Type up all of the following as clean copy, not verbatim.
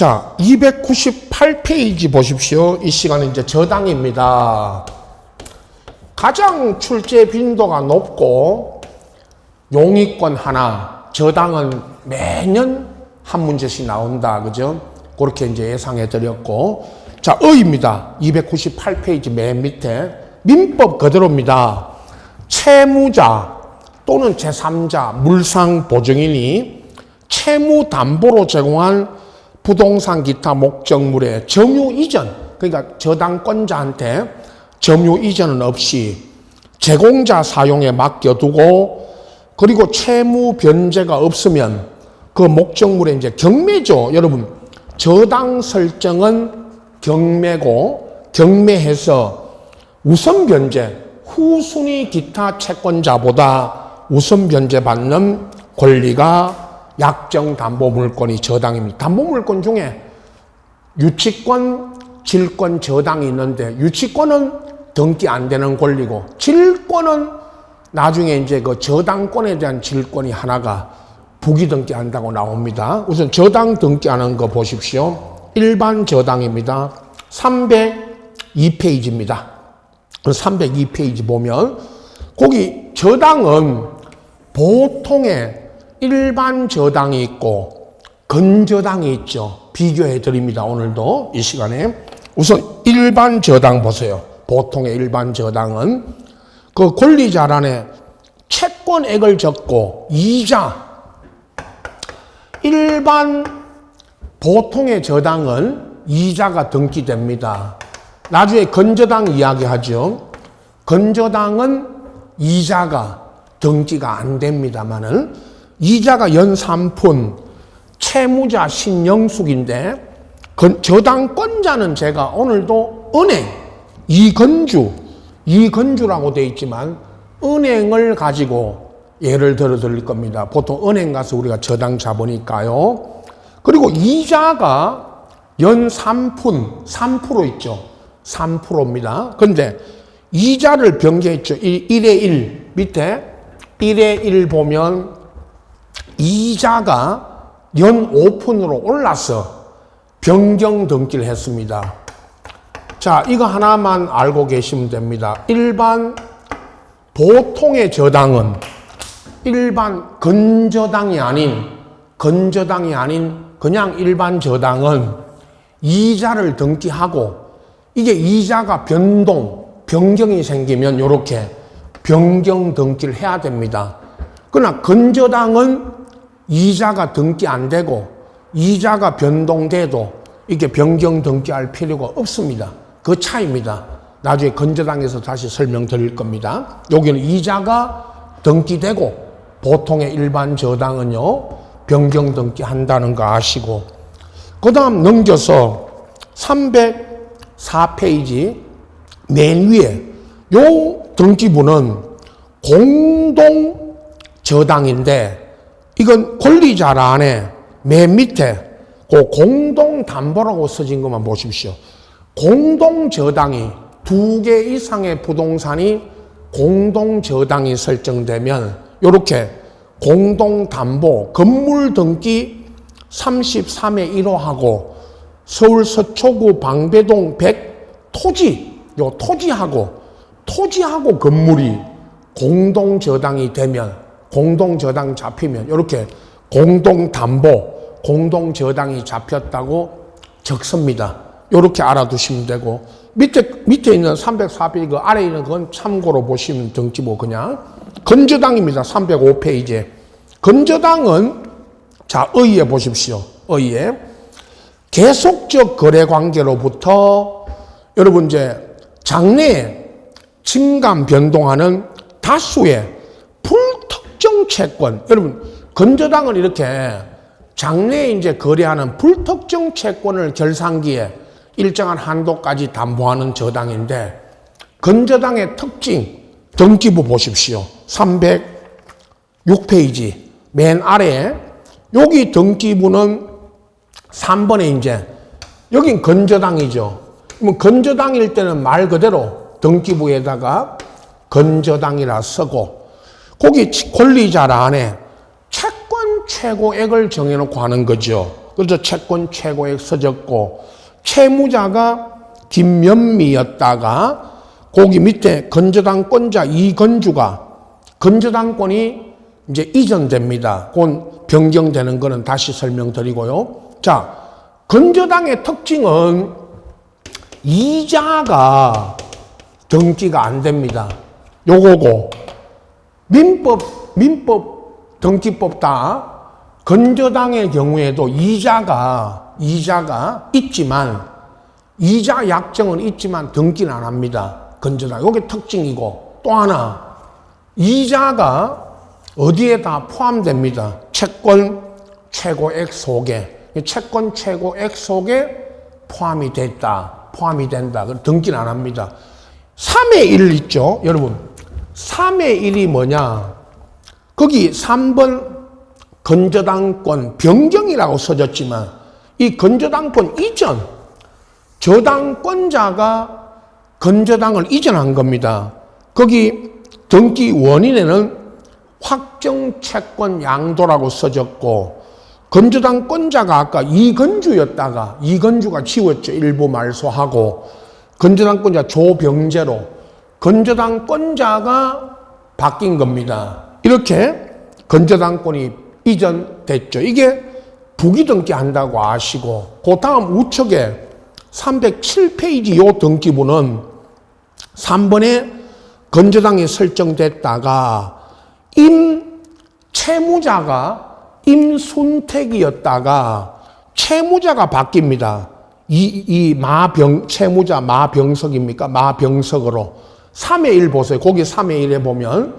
자, 298페이지 보십시오. 이 시간은 이제 저당입니다. 가장 출제 빈도가 높고 용의권 하나, 저당은 매년 한 문제씩 나온다. 그죠? 그렇게 이제 예상해 드렸고. 자, 의입니다. 298페이지 맨 밑에. 민법 그대로입니다. 채무자 또는 제3자, 물상 보증인이 채무 담보로 제공한 부동산 기타 목적물의 점유 이전, 그러니까 저당권자한테 점유 이전은 없이 제공자 사용에 맡겨두고, 그리고 채무 변제가 없으면 그 목적물의 이제 경매죠. 여러분, 저당 설정은 경매고, 경매해서 우선 변제, 후순위 기타 채권자보다 우선 변제 받는 권리가 약정 담보 물권이 저당입니다. 담보 물권 중에 유치권, 질권, 저당이 있는데, 유치권은 등기 안 되는 권리고, 질권은 나중에 이제 그 저당권에 대한 질권이 하나가 부기 등기한다고 나옵니다. 우선 저당 등기하는 거 보십시오. 일반 저당입니다. 302페이지입니다. 302페이지 보면 거기 저당은 보통의 일반 저당이 있고 근저당이 있죠. 비교해 드립니다. 오늘도 이 시간에. 우선 일반 저당 보세요. 보통의 일반 저당은 그 권리자란에 채권액을 적고 이자, 일반 보통의 저당은 이자가 등기됩니다. 나중에 근저당 이야기하죠. 근저당은 이자가 등기가 안 됩니다만은 이자가 연 3푼, 채무자 신영숙인데, 저당권자는 제가 오늘도 은행, 이건주라고 되어 있지만 은행을 가지고 예를 들어 드릴 겁니다. 보통 은행 가서 우리가 저당 잡으니까요. 그리고 이자가 연 3푼, 3% 있죠. 3%입니다. 근데 이자를 변경했죠. 1의 1 밑에 1의 1 보면 이자가 연 5푼으로 올라서 변경 등기를 했습니다. 자, 이거 하나만 알고 계시면 됩니다. 일반 보통의 저당은 일반 근저당이 아닌 그냥 일반 저당은 이자를 등기하고, 이게 이자가 변경이 생기면 이렇게 변경 등기를 해야 됩니다. 그러나 근저당은 이자가 등기 안 되고 이자가 변동돼도 이게 변경 등기할 필요가 없습니다. 그 차이입니다. 나중에 근저당에서 다시 설명드릴 겁니다. 여기는 이자가 등기되고 보통의 일반 저당은요 변경 등기한다는 거 아시고, 그 다음 넘겨서 304페이지 맨 위에 요 등기부는 공동 저당인데, 이건 권리자란에 맨 밑에 그 공동 담보라고 써진 것만 보십시오. 공동 저당이 2개 이상의 부동산이 공동 저당이 설정되면 이렇게 공동 담보 건물 등기 33의 1호하고 서울 서초구 방배동 100 토지하고 건물이 공동 저당이 되면, 공동 저당 잡히면 이렇게 공동 담보, 공동 저당이 잡혔다고 적습니다. 이렇게 알아두시면 되고, 밑에 있는 304페이지 그 아래에 있는 건 참고로 보시면 등기부 그냥 근저당입니다. 305페이지에 근저당은 자, 의에 보십시오. 의에 계속적 거래 관계로부터 여러분 이제 장래에 증감 변동하는 다수의 불특정 채권, 여러분 근저당은 이렇게 장래에 이제 거래하는 불특정 채권을 결산기에 일정한 한도까지 담보하는 저당인데, 근저당의 특징 등기부 보십시오. 306페이지 맨 아래에 여기 등기부는 3번에 이제 여긴 근저당이죠. 그럼 근저당일 때는 말 그대로 등기부에다가 근저당이라 쓰고, 거기 권리자란에 채권 최고액을 정해놓고 하는 거죠. 그래서 채권 최고액 써졌고, 채무자가 김연미였다가 거기 밑에 건저당권자 이건주가 건저당권이 이제 이전됩니다. 그건 변경되는 거는 다시 설명드리고요. 자, 건저당의 특징은 이자가 등기가 안 됩니다. 요거고, 민법, 등기법 다 건저당의 경우에도 이자가 있지만, 이자 약정은 있지만 등기는 안 합니다. 건저당. 요게 특징이고, 또 하나, 이자가 어디에 다 포함됩니다. 채권 최고액 속에. 채권 최고액 속에 포함이 된다. 등기는 안 합니다. 3의 1 있죠? 여러분, 3의 1이 뭐냐? 거기 3번 건저당권 변경이라고 써졌지만, 이 건저당권 이전, 저당권자가 건저당을 이전한 겁니다. 거기 등기 원인에는 확정채권 양도라고 써졌고, 건저당권자가 아까 이건주였다가 이건주가 지웠죠. 일부 말소하고, 건저당권자 조병재로 건저당권자가 바뀐 겁니다. 이렇게 건저당권이 이전됐죠. 이게 부기등기 한다고 아시고, 그 다음 우측에 307페이지 요 등기부는 3번에 건저당이 설정됐다가 채무자가 임순택이었다가 채무자가 바뀝니다. 채무자 마병석입니까? 마병석으로 3의 1 보세요. 거기 3의 1에 보면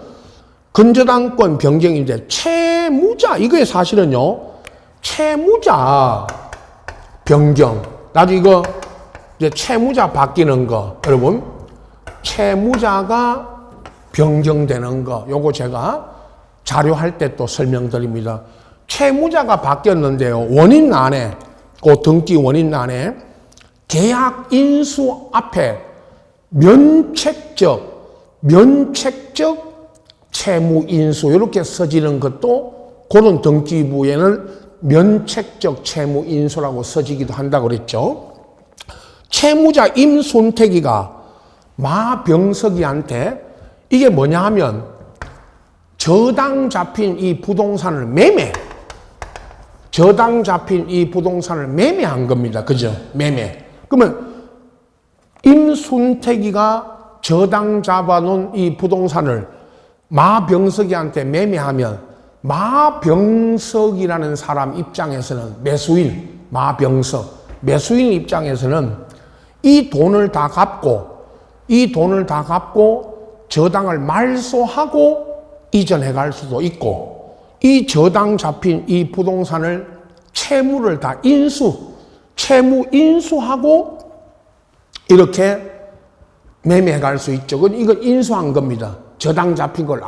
건저당권 변경인데 채무자, 이거에 사실은요, 채무자 변경. 나도 이거 이제 채무자 바뀌는 거, 여러분, 채무자가 변경되는 거, 요거 제가 자료할 때 또 설명드립니다. 채무자가 바뀌었는데요, 원인란에, 그 등기 원인란에 계약 인수 앞에 면책적 채무 인수 이렇게 써지는 것도 그런 등기부에는 면책적 채무 인수라고 써지기도 한다고 그랬죠. 채무자 임순택이가 마병석이한테 이게 뭐냐 하면 저당 잡힌 이 부동산을 매매한 겁니다. 그죠? 매매. 그러면 임순택이가 저당 잡아놓은 이 부동산을 마병석이한테 매매하면 마병석이라는 사람 입장에서는 매수인 입장에서는 이 돈을 다 갚고 저당을 말소하고 이전해 갈 수도 있고, 이 저당 잡힌 이 부동산을 채무를 다 채무 인수하고 이렇게 매매해 갈 수 있죠. 이건 인수한 겁니다. 저당 잡힌 걸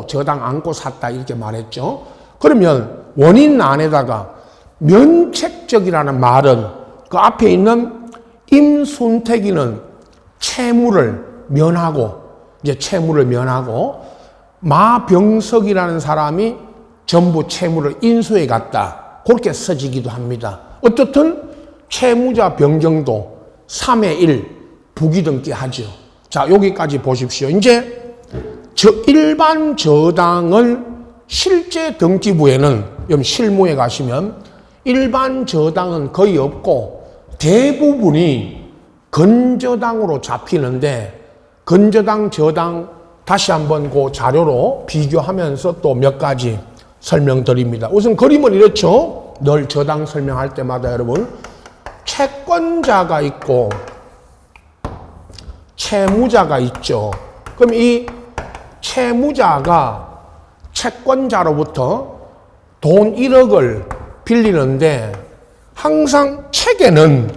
저당 안고 샀다 이렇게 말했죠. 그러면 원인 안에다가 면책적이라는 말은 그 앞에 있는 임순택이는 채무를 면하고 마병석이라는 사람이 전부 채무를 인수해 갔다. 그렇게 써지기도 합니다. 어떻든 채무자 변경도 3의 1 부기등기 하죠. 자, 여기까지 보십시오. 이제 일반 저당을 실제 등기부에는, 실무에 가시면 일반 저당은 거의 없고 대부분이 건저당으로 잡히는데, 건저당, 저당 다시 한번 그 자료로 비교하면서 또 몇 가지 설명드립니다. 우선 그림은 이렇죠. 늘 저당 설명할 때마다 여러분, 채권자가 있고 채무자가 있죠. 그럼 이 채무자가 채권자로부터 돈 1억을 빌리는데, 항상 책에는,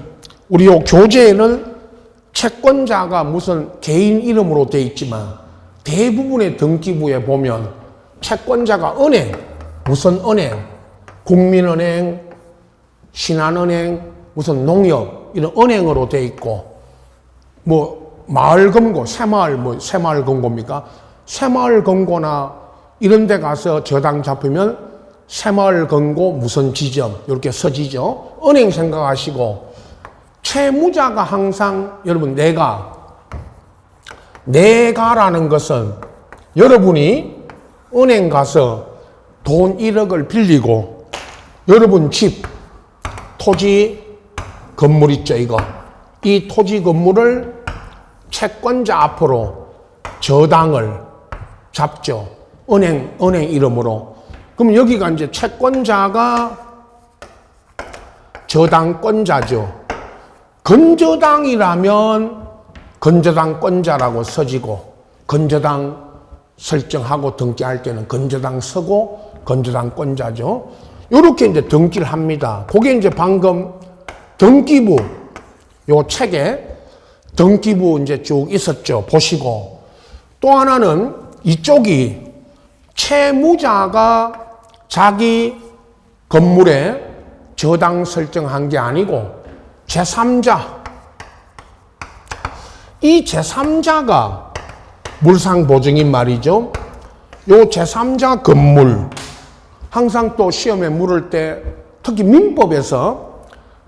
우리 요 교재에는 채권자가 무슨 개인 이름으로 돼 있지만 대부분의 등기부에 보면 채권자가 무슨 은행, 국민은행, 신한은행, 무슨 농협 이런 은행으로 돼 있고, 뭐 마을금고, 새마을금고입니까? 새마을금고나 이런 데 가서 저당 잡히면 새마을 금고 무선 지점 이렇게 서지죠. 은행 생각하시고 채무자가 항상 여러분 내가라는 것은 여러분이 은행 가서 돈 1억을 빌리고 여러분 집, 토지, 건물 있죠 이거. 이 토지 건물을 채권자 앞으로 저당을 잡죠. 은행 이름으로. 그럼 여기가 이제 채권자가 저당권자죠. 건저당이라면 건저당권자라고 써지고 건저당 설정하고 등기할 때는 건저당 서고 건저당권자죠. 요렇게 이제 등기를 합니다. 그게 이제 방금 등기부 요 책에 등기부 이제 쭉 있었죠. 보시고 또 하나는 이쪽이 채무자가 자기 건물에 저당 설정한 게 아니고 제3자. 이 제3자가 물상보증인 말이죠. 요 제3자 건물 항상 또 시험에 물을 때 특히 민법에서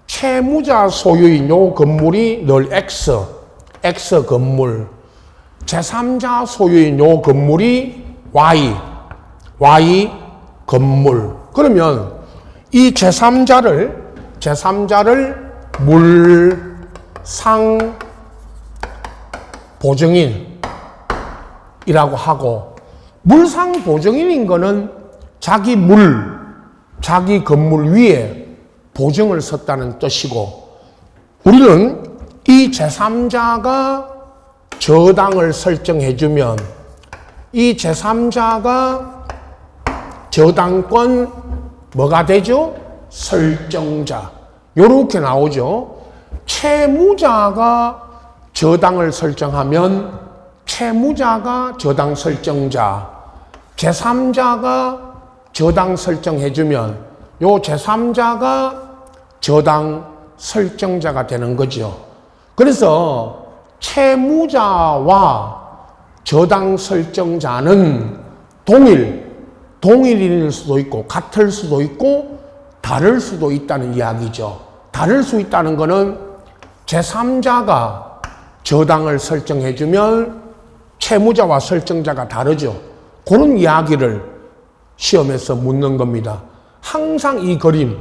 채무자 소유인 요 건물이 늘 X 건물, 제3자 소유인 요 건물이 Y 건물. 그러면 이 제3자를 물상 보증인이라고 하고 물상 보증인인 거는 자기 건물 위에 보증을 섰다는 뜻이고 우리는 이 제3자가 저당을 설정해주면 이 제3자가 저당권 뭐가 되죠? 설정자. 요렇게 나오죠. 채무자가 저당을 설정하면 채무자가 저당 설정자, 제3자가 저당 설정해주면 요 제3자가 저당 설정자가 되는 거죠. 그래서 채무자와 저당 설정자는 동일일 수도 있고 같을 수도 있고 다를 수도 있다는 이야기죠. 다를 수 있다는 거는 제3자가 저당을 설정해주면 채무자와 설정자가 다르죠. 그런 이야기를 시험에서 묻는 겁니다. 항상 이 그림,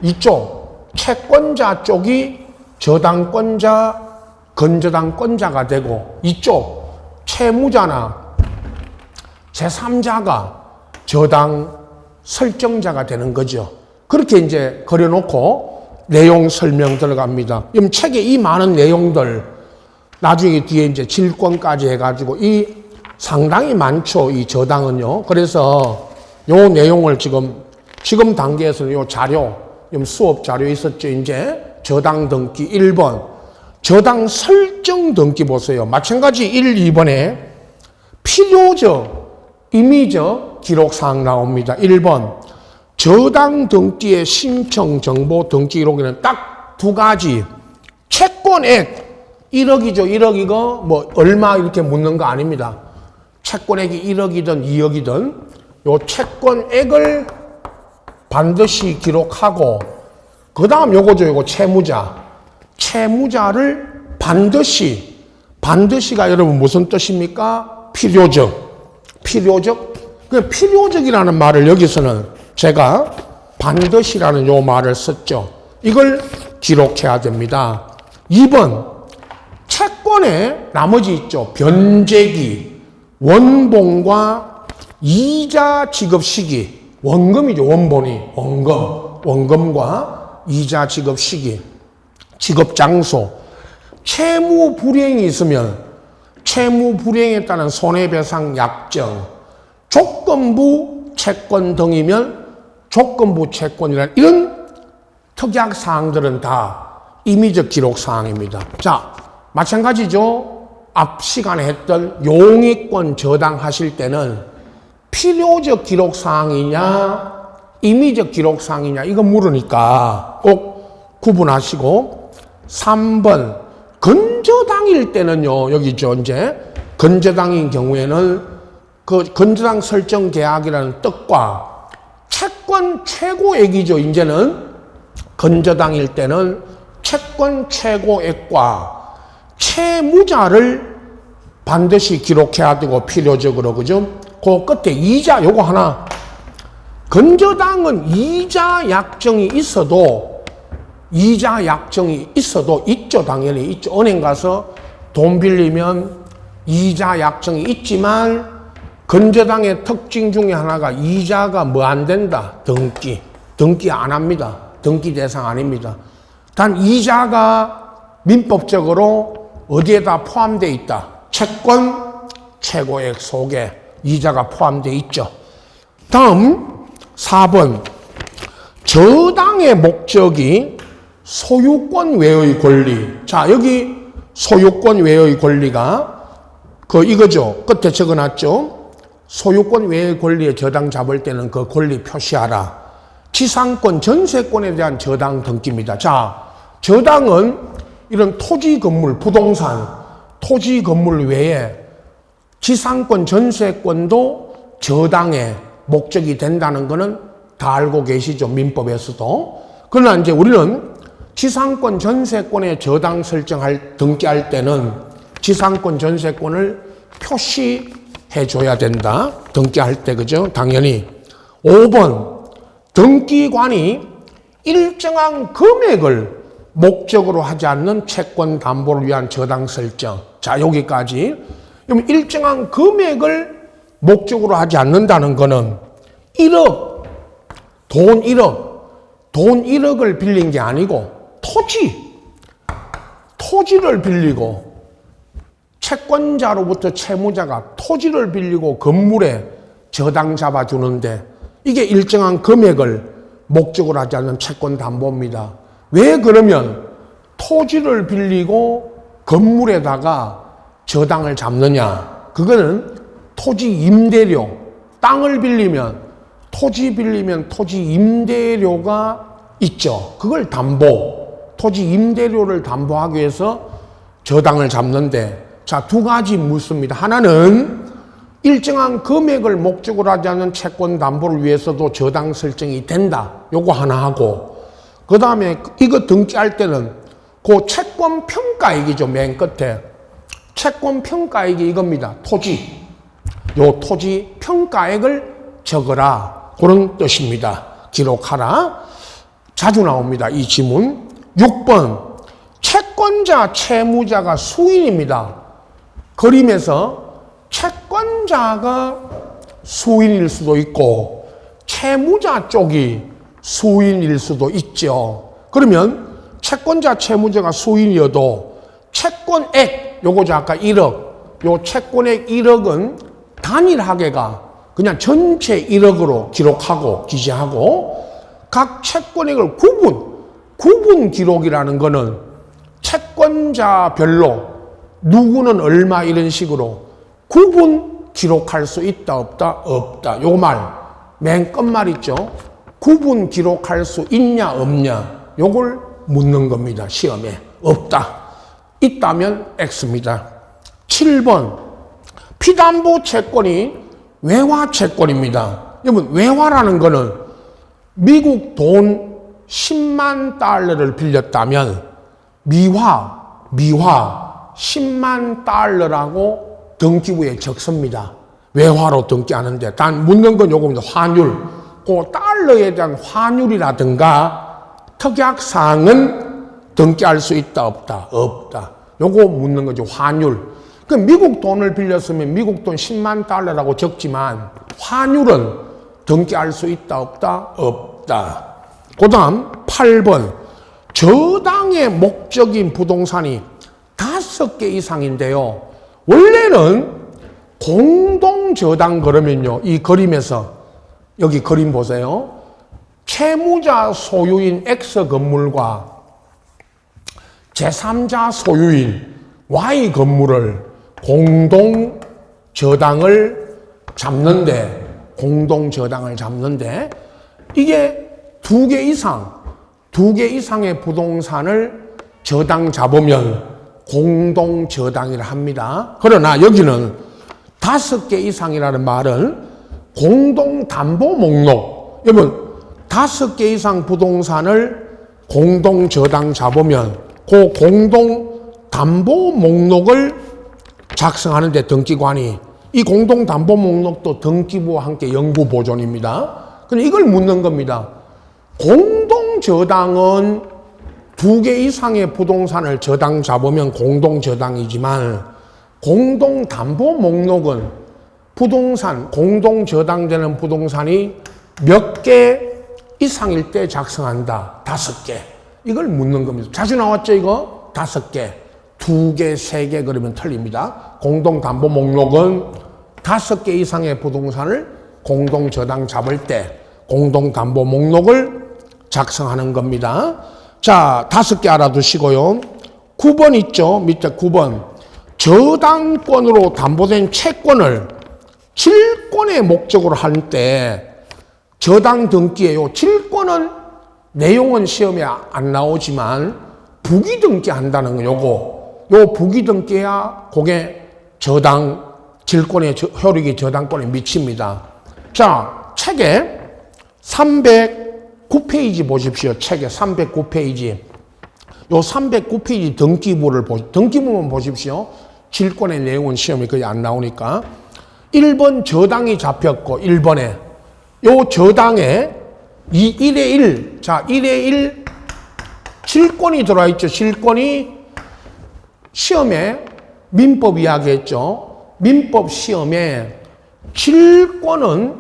이쪽 채권자 쪽이 저당권자, 건저당권자가 되고 이쪽 채무자나 제3자가 저당 설정자가 되는 거죠. 그렇게 이제 그려놓고 내용 설명 들어갑니다. 그럼 책에 이 많은 내용들 나중에 뒤에 이제 질권까지 해가지고 이 상당히 많죠. 이 저당은요. 그래서 요 내용을 지금 단계에서는 요 자료, 수업 자료 있었죠. 이제 저당 등기 1번. 저당 설정 등기 보세요. 마찬가지 1, 2번에 필요적, 임의적 기록사항 나옵니다. 1번. 저당 등기의 신청 정보 등기 기록에는 딱 두 가지. 채권액 1억이죠. 1억 이거 뭐 얼마 이렇게 묻는 거 아닙니다. 채권액이 1억이든 2억이든 요 채권액을 반드시 기록하고 그 다음 요거죠. 요거 채무자를 반드시가 여러분 무슨 뜻입니까? 필요적. 그 필요적이라는 말을 여기서는 제가 반드시라는 요 말을 썼죠. 이걸 기록해야 됩니다. 2번 채권에 나머지 있죠. 변제기, 원본과 이자 지급 시기. 원금이죠. 원금과 이자 지급 시기, 지급 장소. 채무 불이행이 있으면 채무 불이행에 따른 손해배상 약정, 조건부 채권 등이면 조건부 채권이라는 이런 특약 사항들은 다 임의적 기록 사항입니다. 자, 마찬가지죠. 앞 시간에 했던 용의권 저당하실 때는 필요적 기록 사항이냐, 임의적 기록 사항이냐 이거 물으니까 꼭 구분하시고 3번 건저당일 때는요. 여기죠. 이제 건저당인 경우에는 그 건저당 설정 계약이라는 뜻과 채권 채권 최고액이죠. 이제는 건저당일 때는 채권 최고액과 채무자를 반드시 기록해야 되고 필요적으로 그죠? 그 끝에 이자 요거 하나. 건저당은 이자 약정이 있어도 있죠. 당연히 있죠. 은행 가서 돈 빌리면 이자 약정이 있지만 건저당의 특징 중에 하나가 이자가 뭐 안 된다. 등기 안 합니다. 등기 대상 아닙니다. 단 이자가 민법적으로 어디에다 포함되어 있다. 채권 최고액 속에 이자가 포함되어 있죠. 다음 4번 저당의 목적이 소유권 외의 권리. 자, 여기 소유권 외의 권리가 이거죠. 끝에 적어놨죠. 소유권 외의 권리에 저당 잡을 때는 그 권리 표시하라. 지상권, 전세권에 대한 저당 등기입니다. 자, 저당은 이런 토지, 건물, 부동산, 토지, 건물 외에 지상권, 전세권도 저당의 목적이 된다는 것은 다 알고 계시죠. 민법에서도. 그러나 이제 우리는 지상권, 전세권에 저당 등기할 때는 지상권, 전세권을 표시해줘야 된다. 등기할 때, 그죠? 당연히. 5번. 등기관이 일정한 금액을 목적으로 하지 않는 채권 담보를 위한 저당 설정. 자, 여기까지. 그럼 일정한 금액을 목적으로 하지 않는다는 거는 1억, 돈 1억을 빌린 게 아니고 토지를 빌리고 채권자로부터 채무자가 토지를 빌리고 건물에 저당 잡아주는데 이게 일정한 금액을 목적으로 하지 않는 채권 담보입니다. 왜 그러면 토지를 빌리고 건물에다가 저당을 잡느냐? 그거는 토지 임대료, 땅을 빌리면 토지 임대료가 있죠. 그걸 토지 임대료를 담보하기 위해서 저당을 잡는데, 자, 두 가지 묻습니다. 하나는 일정한 금액을 목적으로 하지 않는 채권 담보를 위해서도 저당 설정이 된다. 요거 하나 하고, 그 다음에 이거 등기할 때는 그 채권 평가액이죠. 맨 끝에. 채권 평가액이 이겁니다. 요 토지 평가액을 적어라. 그런 뜻입니다. 기록하라. 자주 나옵니다. 이 지문. 6번. 채권자, 채무자가 수인입니다. 그림에서 채권자가 수인일 수도 있고 채무자 쪽이 수인일 수도 있죠. 그러면 채권자, 채무자가 수인이어도 채권액, 요거죠. 아까 1억. 요 채권액 1억은 단일하게가 그냥 전체 1억으로 기록하고 기재하고, 각 채권액을 구분 기록이라는 거는 채권자별로 누구는 얼마 이런 식으로 구분 기록할 수 있다 없다? 없다. 요 말 맨 끝말 있죠. 구분 기록할 수 있냐 없냐 요걸 묻는 겁니다. 시험에. 없다. 있다면 X입니다. 7번. 피담보 채권이 외화 채권입니다. 여러분, 외화라는 거는 미국 돈 10만 달러를 빌렸다면 미화 10만 달러라고 등기부에 적습니다. 외화로 등기하는데, 단 묻는 건 요겁니다. 환율. 그 달러에 대한 환율이라든가 특약사항은 등기할 수 있다 없다? 없다. 요거 묻는 거죠. 환율. 그 미국 돈을 빌렸으면 미국 돈 10만 달러라고 적지만 환율은 등기할 수 있다 없다? 없다. 그 다음 8번. 저당의 목적인 부동산이 5개 이상인데요. 원래는 공동저당 그러면요. 이 그림에서 여기 그림 보세요. 채무자 소유인 X 건물과 제3자 소유인 Y 건물을 공동저당을 잡는데 이게 2개 이상의 부동산을 저당 잡으면 공동저당이라 합니다. 그러나 여기는 5개 이상이라는 말은 공동담보 목록. 여러분, 5개 이상 부동산을 공동 저당 잡으면 그 공동 담보 목록을 작성하는데 등기관이 이 공동 담보 목록도 등기부와 함께 영구 보존입니다. 근데 이걸 묻는 겁니다. 공동 저당은 2개 이상의 부동산을 저당 잡으면 공동 저당이지만 공동 담보 목록은 부동산, 공동 저당되는 부동산이 몇 개 이상일 때 작성한다. 5개. 이걸 묻는 겁니다. 자주 나왔죠, 이거? 5개. 2개, 3개 그러면 틀립니다. 공동 담보 목록은 5개 이상의 부동산을 공동 저당 잡을 때 공동 담보 목록을 작성하는 겁니다. 자, 5개 알아두시고요. 9번 있죠? 밑에 9번. 저당권으로 담보된 채권을 질권의 목적으로 할 때 저당 등기예요. 질권은 내용은 시험에 안 나오지만 부기 등기한다는 거 요 부기 등기야 그게 저당 질권의 효력이 저당권에 미칩니다. 자, 책에 309페이지 보십시오. 책에 309페이지. 요 309페이지 등기부만 보십시오. 질권의 내용은 시험에 거의 안 나오니까. 1번 저당이 잡혔고 1번에 요 저당에 1의 1. 자, 1의 1 질권이 들어와 있죠. 질권이 시험에 민법 이야기했죠. 민법 시험에 질권은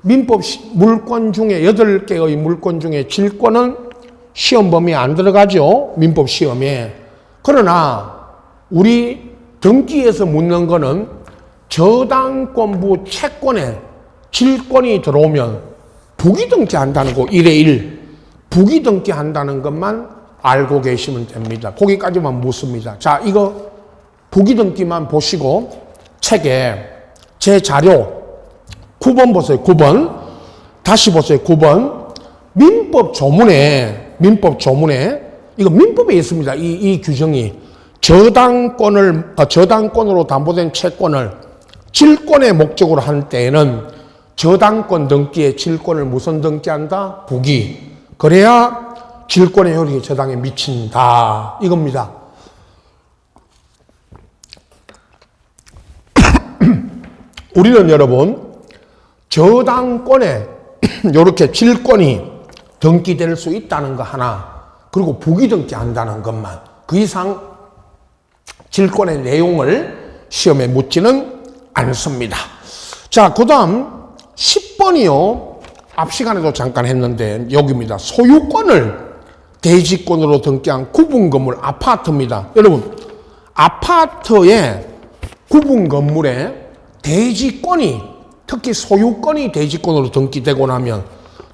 민법 물권 중에 8개의 물권 중에 질권은 시험 범위에 안 들어가죠. 민법 시험에. 그러나 우리 등기에서 묻는 거는 저당권부 채권에 질권이 들어오면 부기 등기한다는 거 1의 1. 부기 등기한다는 것만 알고 계시면 됩니다. 거기까지만 묻습니다. 자, 이거 부기 등기만 보시고 책에 제 자료 9번 보세요. 9번. 다시 보세요. 9번. 민법 조문에 이거 민법에 있습니다. 이 규정이 저당권으로 담보된 채권을 질권의 목적으로 한 때에는 저당권 등기에 질권을 무슨 등기한다? 부기. 그래야 질권의 효력이 저당에 미친다. 이겁니다. 우리는 여러분 저당권에 이렇게 질권이 등기될 수 있다는 거 하나, 그리고 부기 등기한다는 것만, 그 이상 질권의 내용을 시험에 묻지는 않습니다. 자, 그 다음 10번이요. 앞 시간에도 잠깐 했는데 여기입니다. 소유권을 대지권으로 등기한 구분 건물 아파트입니다. 여러분, 아파트의 구분 건물에 대지권이, 특히 소유권이 대지권으로 등기되고 나면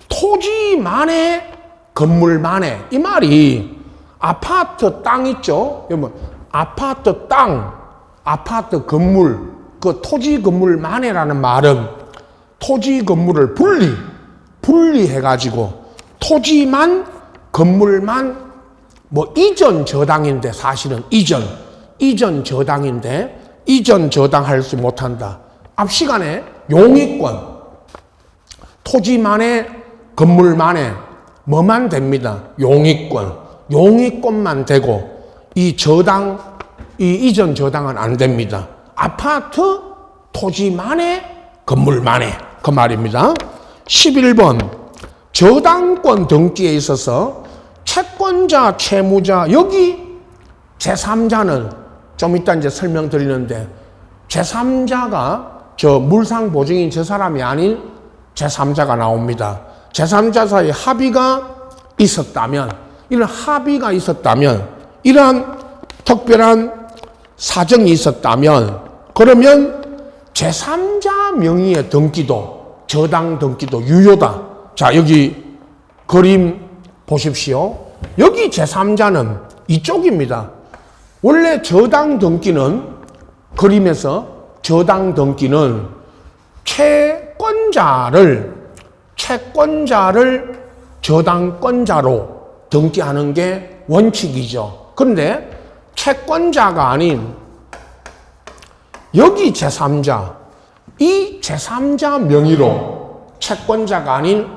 토지만에 건물만에, 이 말이 아파트 땅 있죠? 여러분, 아파트 땅, 아파트 건물, 그 토지 건물만에라는 말은 토지 건물을 분리해가지고 토지만 건물만 뭐 이전 저당인데, 사실은 이전 저당인데 이전 저당할 수 못한다. 앞 시간에 용익권, 토지만에 건물만에 뭐만 됩니다. 용익권만 되고 이 이전 저당은 안 됩니다. 아파트 토지만에 건물만에, 그 말입니다. 11번 저당권 등기에 있어서 채권자, 채무자, 여기 제3자는 좀 이따 이제 설명드리는데, 제3자가 저 물상보증인 저 사람이 아닌 제3자가 나옵니다. 제3자 사이에 합의가 있었다면, 이런 합의가 있었다면, 이러한 특별한 사정이 있었다면, 그러면 제3자 명의의 등기도, 저당 등기도 유효다. 자, 여기 그림 보십시오. 여기 제3자는 이쪽입니다. 원래 저당 등기는, 그림에서 저당 등기는 채권자를 저당권자로 등기하는 게 원칙이죠. 그런데 채권자가 아닌 여기 제3자, 이 제3자 명의로 채권자가 아닌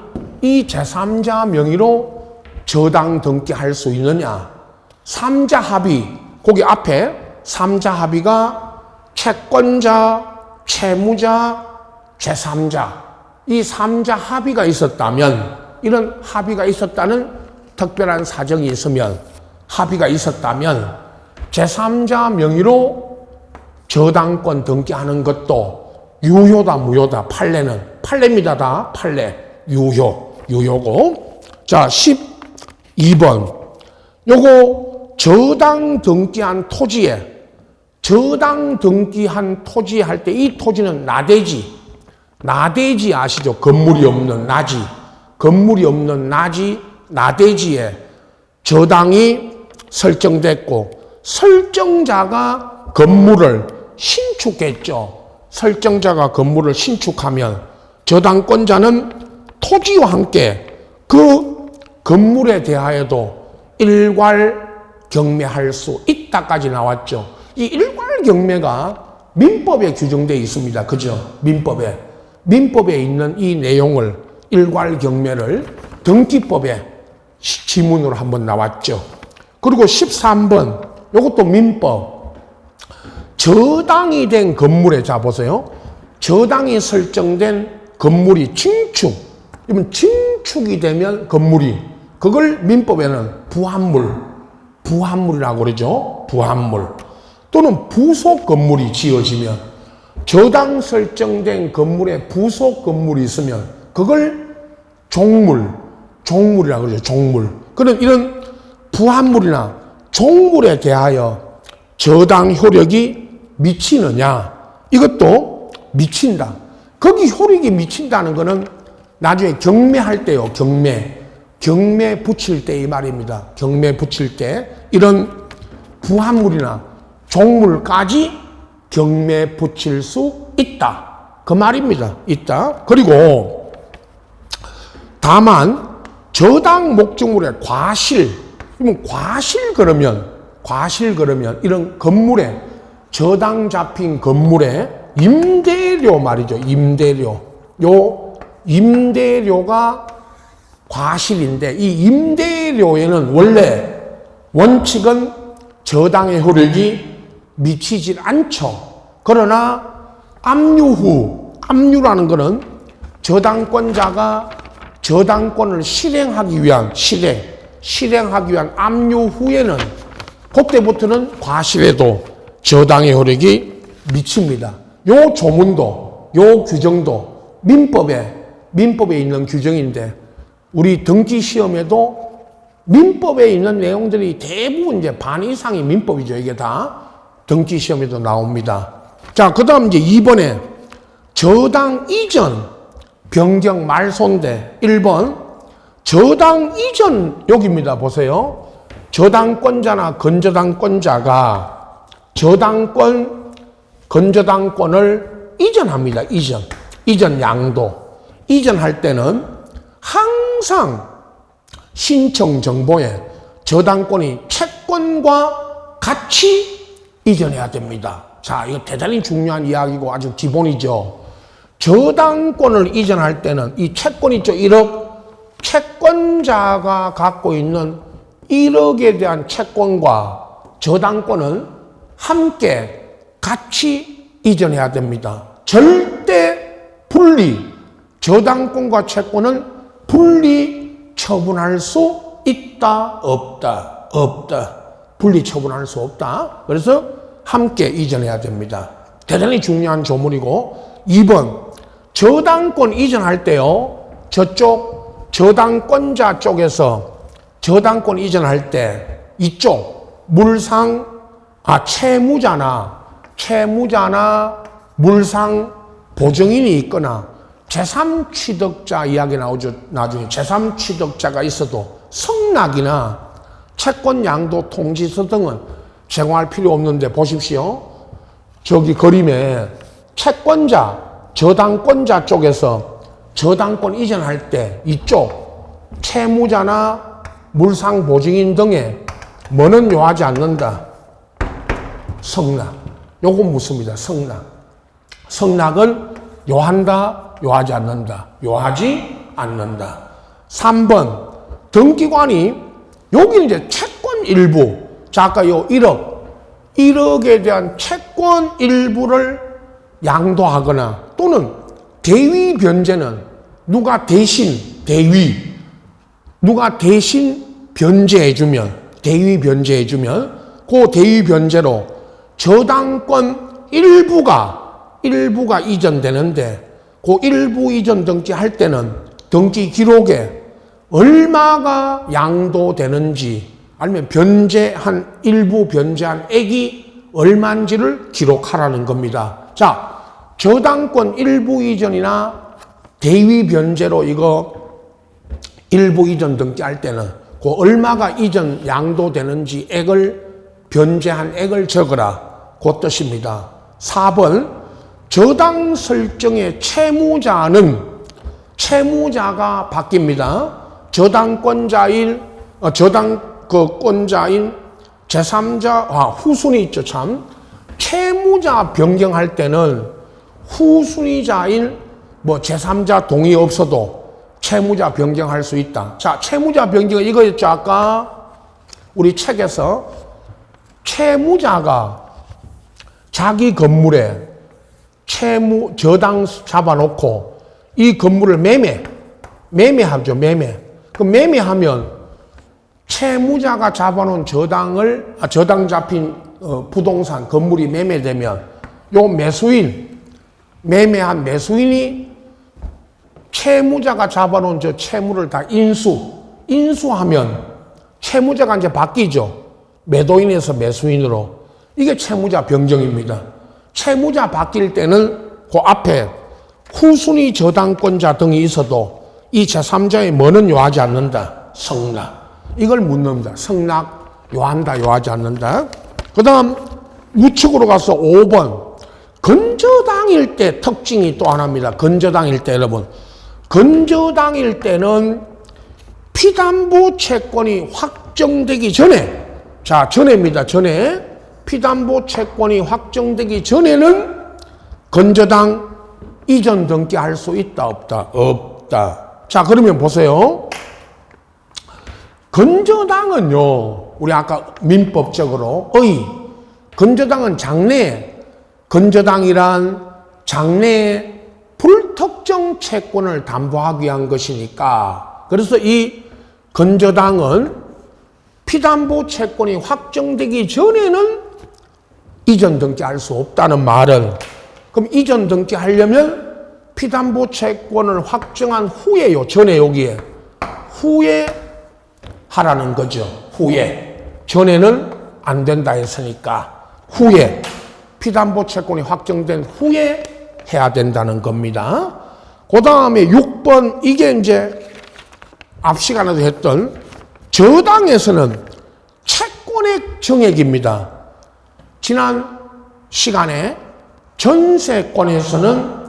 이 제3자 명의로 저당 등기할 수 있느냐? 3자 합의, 거기 앞에 3자 합의가 채권자, 채무자, 제3자, 이 3자 합의가 있었다면, 이런 합의가 있었다는 특별한 사정이 있으면, 합의가 있었다면 제3자 명의로 저당권 등기하는 것도 유효다, 무효다. 판례입니다. 다 판례. 유효고. 자, 12번. 요거 저당 등기한 토지에, 저당 등기한 토지 할 때 이 토지는 나대지 아시죠? 건물이 없는 나지. 건물이 없는 나대지에 저당이 설정됐고, 설정자가 건물을 신축했죠. 설정자가 건물을 신축하면 저당권자는 토지와 함께 그 건물에 대하여도 일괄 경매할 수 있다까지 나왔죠. 이 일괄 경매가 민법에 규정되어 있습니다. 그죠? 민법에 있는 이 내용을, 일괄 경매를 등기법에 지문으로 한번 나왔죠. 그리고 13번, 이것도 민법. 저당이 된 건물에, 자 보세요. 저당이 설정된 건물이 이건 증축이 되면 건물이, 그걸 민법에는 부합물이라고 그러죠. 부합물. 또는 부속 건물이 지어지면, 저당 설정된 건물에 부속 건물이 있으면 그걸 종물이라고 그러죠. 종물. 그런 이런 부합물이나 종물에 대하여 저당 효력이 미치느냐? 이것도 미친다. 거기 효력이 미친다는 것은 나중에 경매할 때요. 경매 붙일 때 이 말입니다. 경매 붙일 때 이런 부합물이나 종물까지 경매 붙일 수 있다. 그 말입니다. 있다. 그리고 다만 저당 목적물의 과실 그러면 이런 건물에, 저당 잡힌 건물에 임대료 말이죠. 임대료가 과실인데, 이 임대료에는 원칙은 저당의 효력이 미치질 않죠. 그러나 압류라는 것은 저당권자가 저당권을 실행하기 위한 압류 후에는, 그때부터는 과실에도 저당의 효력이 미칩니다. 요 조문도, 요 규정도 민법에 있는 규정인데, 우리 등기 시험에도 민법에 있는 내용들이 대부분 이제 반 이상이 민법이죠. 이게 다 등기 시험에도 나옵니다. 자, 그 다음 이제 2번에 저당 이전 변경 말소인데, 1번 저당 이전 여기입니다. 보세요. 저당권자나 건저당권자가 건저당권을 이전합니다. 이전 양도. 이전할 때는 항상 신청 정보에 저당권이 채권과 같이 이전해야 됩니다. 자, 이거 대단히 중요한 이야기고 아주 기본이죠. 저당권을 이전할 때는 이 채권 있죠. 1억. 채권자가 갖고 있는 1억에 대한 채권과 저당권은 함께 같이 이전해야 됩니다. 절대 저당권과 채권은 분리 처분할 수 있다, 없다. 분리 처분할 수 없다. 그래서 함께 이전해야 됩니다. 대단히 중요한 조문이고, 2번 저당권 이전할 때요, 저쪽 저당권자 쪽에서 저당권 이전할 때 이쪽 채무자나 물상 보증인이 있거나 제3취득자 이야기 나오죠. 나중에 제3취득자가 있어도 성락이나 채권 양도 통지서 등은 제공할 필요 없는데, 보십시오. 저기 그림에 저당권자 쪽에서 저당권 이전할 때 이쪽 채무자나 물상 보증인 등에 뭐는 요하지 않는다. 성락. 요거 묻습니다. 성락은 요한다, 요하지 않는다. 요하지 않는다. 3번 등기관이 여기는 이제 채권 일부. 자, 아까 요 1억에 대한 채권 일부를 양도하거나 또는 대위 변제는 누가 대신 변제해주면 대위 변제해주면 그 대위 변제로 저당권 일부가 이전되는데 그 일부 이전 등기할 때는 등기 기록에 얼마가 양도되는지 아니면 일부 변제한 액이 얼마인지를 기록하라는 겁니다. 자, 저당권 일부 이전이나 대위 변제로 이거 일부 이전 등기할 때는 그 얼마가 이전 양도되는지 변제한 액을 적으라. 그 뜻입니다. 4번 저당 설정의 채무자가 바뀝니다. 저당권자인 제3자 후순위 있죠 참. 채무자 변경할 때는 후순위자인 제3자 동의 없어도 채무자 변경할 수 있다. 자, 채무자 변경은 이거였죠. 아까 우리 책에서 채무자가 자기 건물에 저당 잡아놓고 이 건물을 매매하죠. 그럼 매매하면 채무자가 잡아놓은 저당 잡힌 부동산 건물이 매매되면 요 매매한 매수인이 채무자가 잡아놓은 저 채무를 다 인수하면 채무자가 이제 바뀌죠. 매도인에서 매수인으로. 이게 채무자 변경입니다. 채무자 바뀔 때는 그 앞에 후순위 저당권자 등이 있어도 이 제3자의 뭐는 요하지 않는다. 성낙. 이걸 묻는다. 성낙 요한다, 요하지 않는다. 그 다음 우측으로 가서 5번. 건저당일 때 특징이 또 하나입니다. 건저당일 때 여러분. 건저당일 때는 피담보 채권이 확정되기 전에, 자, 전에입니다. 전에. 피담보 채권이 확정되기 전에는 건저당 이전 등기할 수 있다, 없다? 없다. 자, 그러면 보세요. 건저당은요, 우리 아까 민법적으로, 건저당은 건저당이란 장래에 불특정 채권을 담보하기 위한 것이니까, 그래서 이 건저당은 피담보 채권이 확정되기 전에는 이전 등기할 수 없다는 말은, 그럼 이전 등기하려면 피담보 채권을 확정한 후에요. 전에 여기에. 후에 하라는 거죠. 후에. 전에는 안 된다 했으니까 후에. 피담보 채권이 확정된 후에 해야 된다는 겁니다. 그 다음에 6번, 이게 이제 앞 시간에도 했던 저당에서는 채권액 정액입니다. 지난 시간에 전세권에서는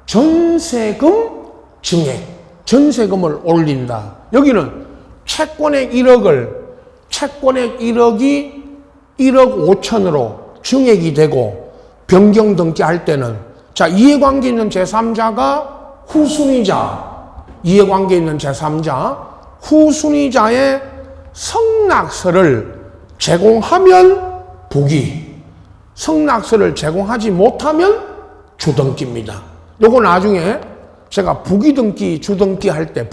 전세금 정액, 전세금을 올린다. 여기는 채권액 1억이 1억 5천으로 정액이 되고 변경 등기할 때는, 자, 이해관계 있는 제3자가 이해관계 있는 제3자, 후순위자의 성낙서를 제공하면 부기, 성낙서를 제공하지 못하면 주등기입니다. 요거 나중에 제가 부기등기, 주등기 할 때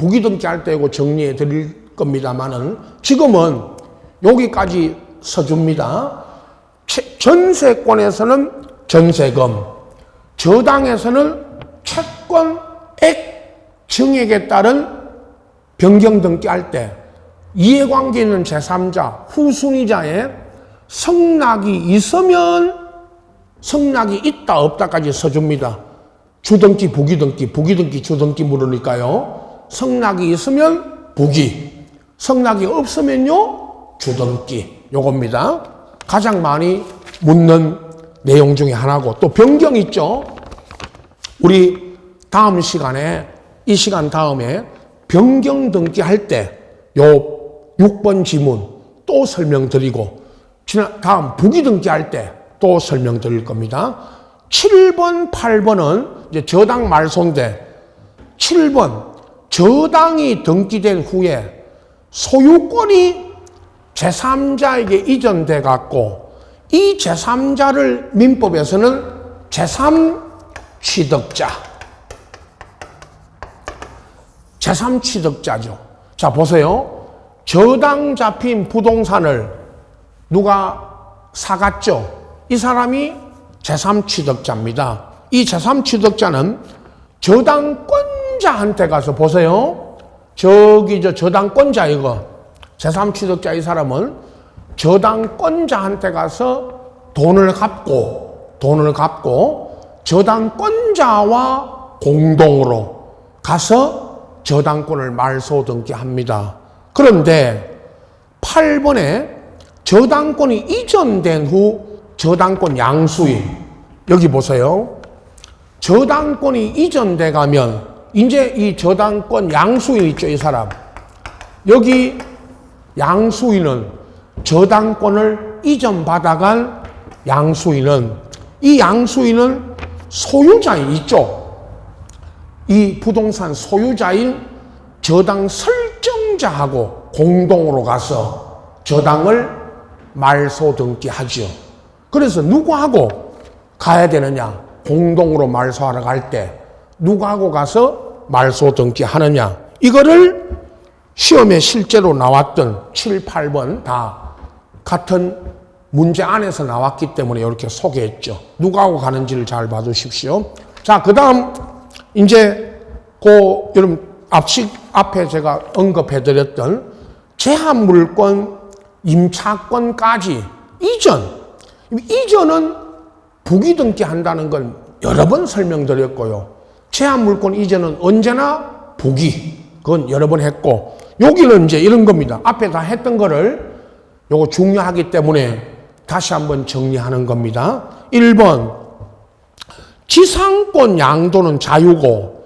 이거 정리해 드릴 겁니다만은 지금은 여기까지 써줍니다. 전세권에서는 전세금, 저당에서는 채권액 정액에 따른 변경 등기할 때 이해관계 있는 제3자, 후순위자의 성낙이 있으면 성낙이 있다 없다까지 써줍니다. 주등기, 부기등기, 주등기 물으니까요. 성낙이 있으면 부기, 성낙이 없으면요 주등기. 요겁니다. 가장 많이 묻는 내용 중에 하나고, 또 변경 있죠. 우리 다음 시간에, 이 시간 다음에 변경 등기할 때 요 6번 지문 또 설명드리고, 다음 부기 등기할 때 또 설명드릴 겁니다. 7번, 8번은 이제 저당 말소인데, 7번 저당이 등기된 후에 소유권이 제3자에게 이전돼 갖고 이 제3자를 민법에서는 제3취득자. 제3취득자죠. 자, 보세요. 저당 잡힌 부동산을 누가 사갔죠? 이 사람이 제3취득자입니다. 이 제3취득자는 저당권자한테 가서 보세요. 저기 저당권자 이거 제3취득자 이 사람은 저당권자한테 가서 돈을 갚고 저당권자와 공동으로 가서 저당권을 말소 등기합니다. 그런데 8번에 저당권이 이전된 후 저당권 양수인 여기 보세요. 저당권이 이전돼 가면 이제 이 저당권 양수인 있죠, 이 사람. 여기 양수인은 저당권을 이전받아간 양수인은 이 양수인은 소유자인 이쪽 이 부동산 소유자인 저당 설정자하고 공동으로 가서 저당을 말소 등기하죠. 그래서 누구하고 가야 되느냐? 공동으로 말소하러 갈 때 누구하고 가서 말소 등기하느냐? 이거를 시험에 실제로 나왔던 7, 8번 다 같은 문제 안에서 나왔기 때문에 이렇게 소개했죠. 누구하고 가는지를 잘 봐두십시오. 자, 그 다음 이제 여러분 앞에 제가 언급해드렸던 제한물권 임차권까지 이전은 부기등기한다는 걸 여러 번 설명드렸고요. 제한물권 이전은 언제나 부기 그건 여러 번 했고 여기는 이제 이런 겁니다. 앞에 다 했던 거를 요거 중요하기 때문에 다시 한번 정리하는 겁니다. 1번 지상권 양도는 자유고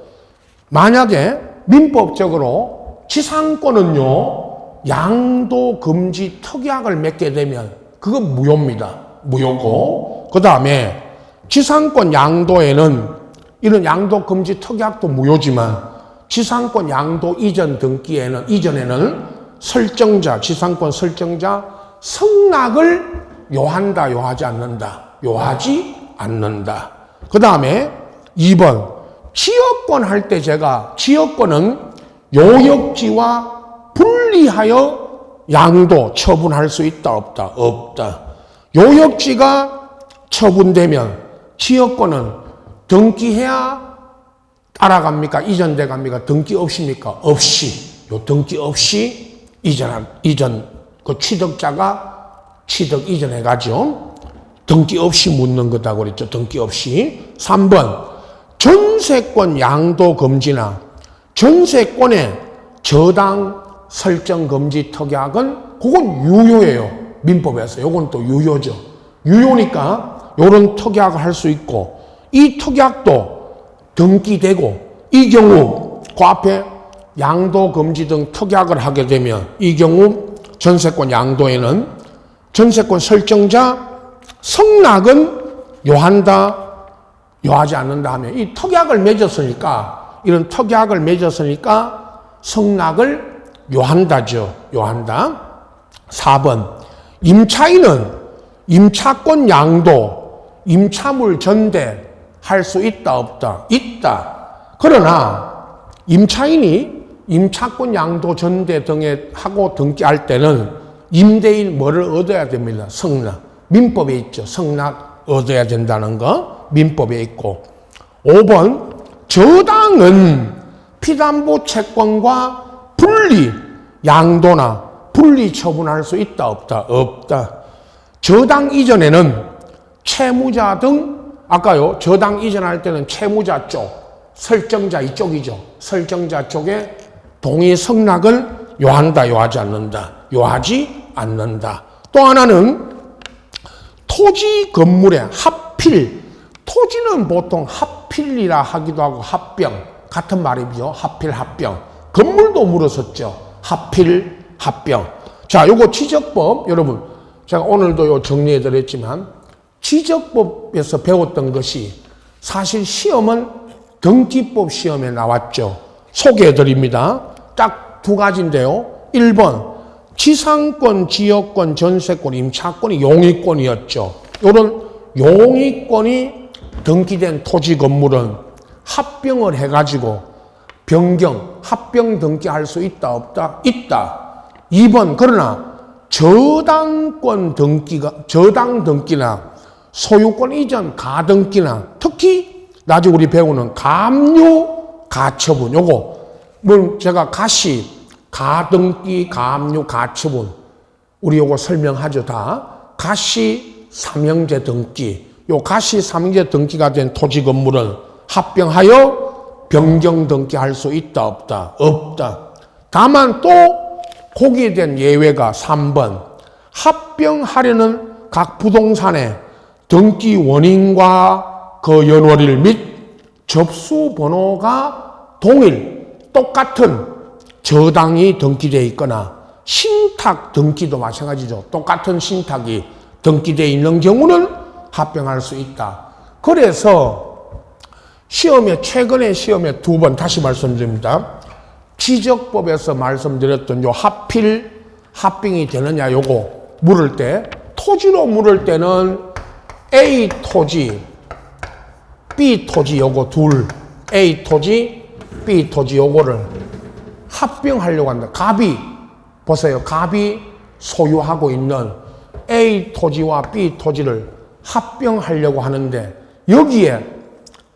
만약에 민법적으로 지상권은요 양도 금지 특약을 맺게 되면 그건 무효입니다. 무효고 그 다음에 지상권 양도에는 이런 양도 금지 특약도 무효지만 지상권 양도 이전 등기에는 이전에는 지상권 설정자 승낙을 요한다 요하지 않는다. 그 다음에 2번 지역권 할 때 제가 지역권은 요역지와 분리하여 양도 처분할 수 있다 없다. 요역지가 처분되면 지역권은 등기해야 따라갑니까? 이전돼 갑니까? 등기 없습니까? 등기 없이 이전 그 취득자가 취득 이전해 가죠. 등기 없이 묻는 거다 그랬죠. 등기 없이. 3번 전세권 양도 금지나 전세권의 저당 설정 금지 특약은 그건 유효예요. 민법에서. 요건 또 유효죠. 유효니까 요런 특약을 할 수 있고 이 특약도 등기되고 이 경우 그 앞에 양도 금지 등 특약을 하게 되면 이 경우 전세권 양도에는 전세권 설정자 승낙은 요한다 요하지 않는다 하면 이 특약을 맺었으니까 이런 특약을 맺었으니까 승낙을 요한다죠. 요한다. 4번 임차인은 임차권 양도 임차물 전대할 수 있다 없다? 있다. 그러나 임차인이 임차권 양도 전대 등에 하고 등기할 때는 임대인 뭐를 얻어야 됩니다. 승낙. 민법에 있죠. 승낙 얻어야 된다는 거 민법에 있고 5번 저당은 피담보 채권과 분리 양도나 분리 처분할 수 있다 없다. 저당 이전에는 채무자 등 아까요 저당 이전할 때는 채무자 쪽 설정자 이쪽이죠. 설정자 쪽에 동의 승낙을 요한다 요하지 않는다. 또 하나는 토지 건물의 합필 토지는 보통 합필이라 하기도 하고 합병 같은 말이죠. 합병 건물도 물었었죠. 합병. 자, 요거 지적법 여러분 제가 오늘도 요 정리해 드렸지만 지적법에서 배웠던 것이 사실 시험은 등기법 시험에 나왔죠. 소개해 드립니다. 딱 두 가지인데요. 1번 지상권, 지역권, 전세권, 임차권이 용의권이었죠. 이런 용의권이 등기된 토지 건물은 합병을 해가지고 변경, 합병 등기할 수 있다, 없다? 있다. 2번 그러나 저당권 등기가, 저당 등기나 소유권 이전 가등기나 특히 나중에 우리 배우는 감유 가처분 요거 뭐 제가 가시 가등기 감유 가처분 우리 요거 설명하죠. 다 가시 삼형제 등기 요 가시 삼형제 등기가 된 토지 건물은 합병하여 변경 등기할 수 있다 없다? 없다. 다만 또 거기에 대한 예외가 3번 합병하려는 각 부동산의 등기 원인과 그 연월일 및 접수 번호가 동일 똑같은 저당이 등기되어 있거나 신탁 등기도 마찬가지죠. 똑같은 신탁이 등기되어 있는 경우는 합병할 수 있다. 그래서 최근에 시험에 2번 다시 말씀드립니다. 지적법에서 말씀드렸던 요 하필 합병이 되느냐 요거 물을 때 토지로 물을 때는 A 토지, B 토지 요거 둘 A 토지, B 토지 요거를 합병하려고 한다. 갑이 보세요. 갑이 소유하고 있는 A 토지와 B 토지를 합병하려고 하는데 여기에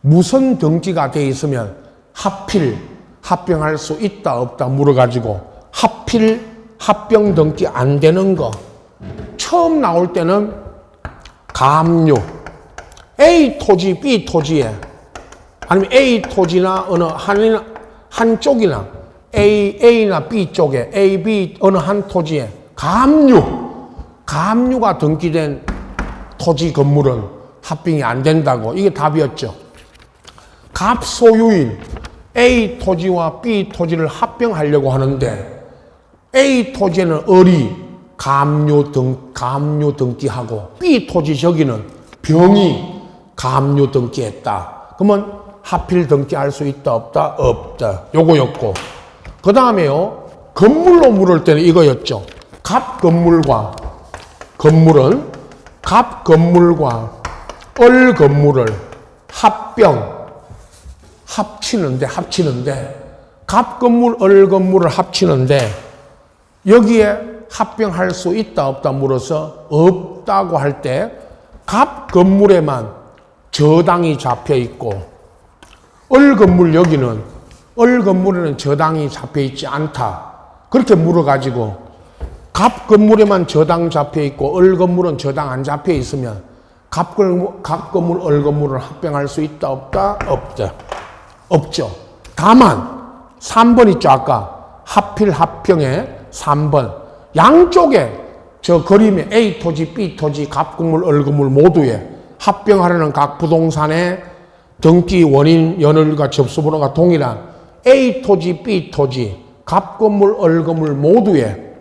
무슨 등기가 돼 있으면 하필 합병할 수 있다 없다 물어가지고 하필 합병 등기 안 되는 거 처음 나올 때는 감유 A 토지 B 토지에 아니면 A 토지나 어느 한쪽이나 A나 B 쪽에 A, B 어느 한 토지에 감유가 등기된 토지 건물은 합병이 안 된다고 이게 답이었죠. 갑소유인 A 토지와 B 토지를 합병하려고 하는데 A 토지에는 을이 감유 등기하고 B 토지 저기는 병이 감유 등기했다. 그러면 하필 등기할 수 있다 없다? 없다. 요거였고 그 다음에요 건물로 물을 때는 이거였죠. 갑 건물과 을 건물을 합치는데 갑 건물, 을 건물을 합치는데 여기에 합병할 수 있다 없다 물어서 없다고 할 때 갑 건물에만 저당이 잡혀 있고 을 건물 여기는 을 건물에는 저당이 잡혀 있지 않다. 그렇게 물어가지고 갑 건물에만 저당 잡혀 있고 을 건물은 저당 안 잡혀 있으면 갑 건물, 을 건물을 합병할 수 있다 없다? 없다. 없죠. 다만 3번 있죠. 아까 하필 합병에 3번 양쪽에 저 그림에 A 토지, B 토지, 갑 건물, 을 건물 모두에 합병하려는 각 부동산의 등기 원인, 연월과 접수번호가 동일한 A 토지, B 토지, 갑 건물, 을 건물 모두에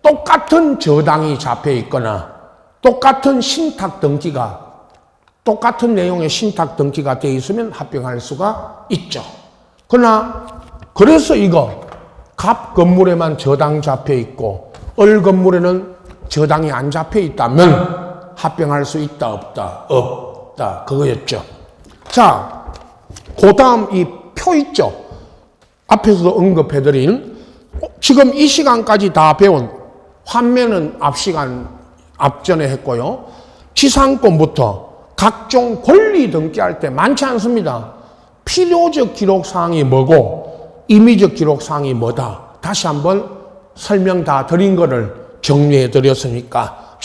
똑같은 저당이 잡혀 있거나 똑같은 신탁 등기가 똑같은 내용의 신탁 등기가 되어 있으면 합병할 수가 있죠. 그러나 그래서 이거 갑 건물에만 저당 잡혀 있고 을 건물에는 저당이 안 잡혀 있다면 합병할 수 있다 없다? 없다. 그거였죠. 자, 그 다음 이 표 있죠. 앞에서도 언급해드린 지금 이 시간까지 다 배운 환매는 앞전에 했고요. 지상권부터 각종 권리 등기할 때 많지 않습니다. 필요적 기록사항이 뭐고 임의적 기록사항이 뭐다. 다시 한번 설명 다 드린 거를 정리해 드렸으니까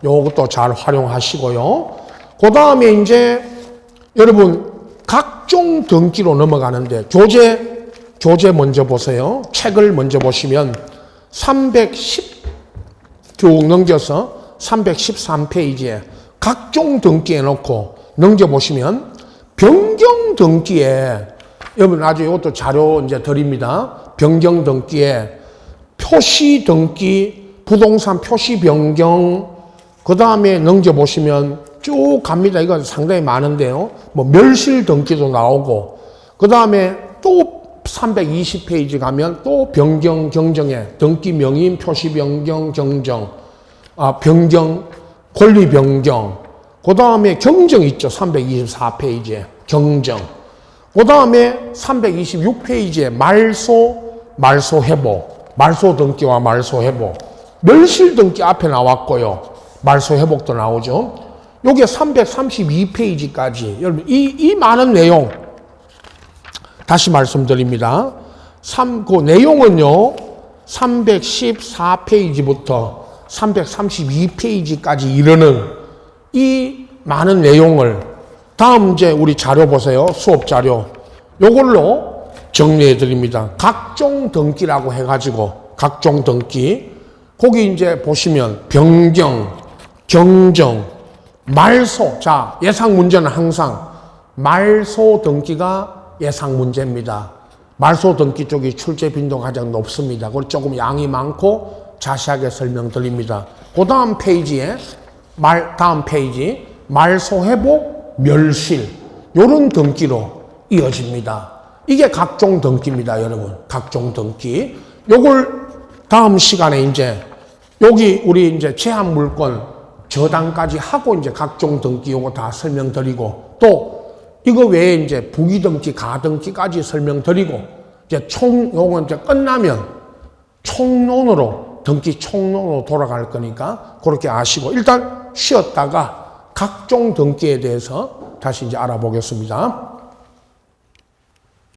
요것도 잘 활용하시고요. 그 다음에 이제 여러분 각종 등기로 넘어가는데 교재 먼저 보세요. 책을 먼저 보시면 쭉 넘겨서 313페이지에 각종 등기 해놓고 넘겨보시면 변경 등기에 여러분 나중에 이것도 자료 이제 드립니다. 변경 등기에 표시 등기, 부동산 표시 변경, 그 다음에 넘겨보시면 쭉 갑니다. 이건 상당히 많은데요. 뭐 멸실 등기도 나오고, 그 다음에 또 320페이지 가면 또 변경, 경정에 등기 명인, 표시 변경, 경정, 변경, 권리 변경. 그 다음에 경정 있죠. 324페이지에 경정. 그 다음에 326페이지에 말소 회복. 말소 등기와 말소 회복. 멸실 등기 앞에 나왔고요. 말소 회복도 나오죠. 요게 332페이지까지. 여러분, 이 많은 내용. 다시 말씀드립니다. 그 내용은요, 314페이지부터 332페이지까지 이르는 이 많은 내용을 다음 이제 우리 자료 보세요. 수업 자료. 요걸로 정리해 드립니다. 각종 등기라고 해가지고, 각종 등기. 거기 이제 보시면 변경, 경정, 말소. 자, 예상 문제는 항상 말소 등기가 예상 문제입니다. 말소 등기 쪽이 출제 빈도가 가장 높습니다. 그걸 조금 양이 많고 자세하게 설명드립니다. 그 다음 페이지에 다음 페이지 말소 회복, 멸실 요런 등기로 이어집니다. 이게 각종 등기입니다, 여러분. 각종 등기. 요걸 다음 시간에 이제 여기 우리 이제 제한 물건 저당까지 하고 이제 각종 등기 요거 다 설명드리고 또 이거 외에 이제 부기등기, 가등기까지 설명드리고, 이제 요건 이제 끝나면 총론으로, 등기 총론으로 돌아갈 거니까, 그렇게 아시고, 일단 쉬었다가 각종 등기에 대해서 다시 이제 알아보겠습니다.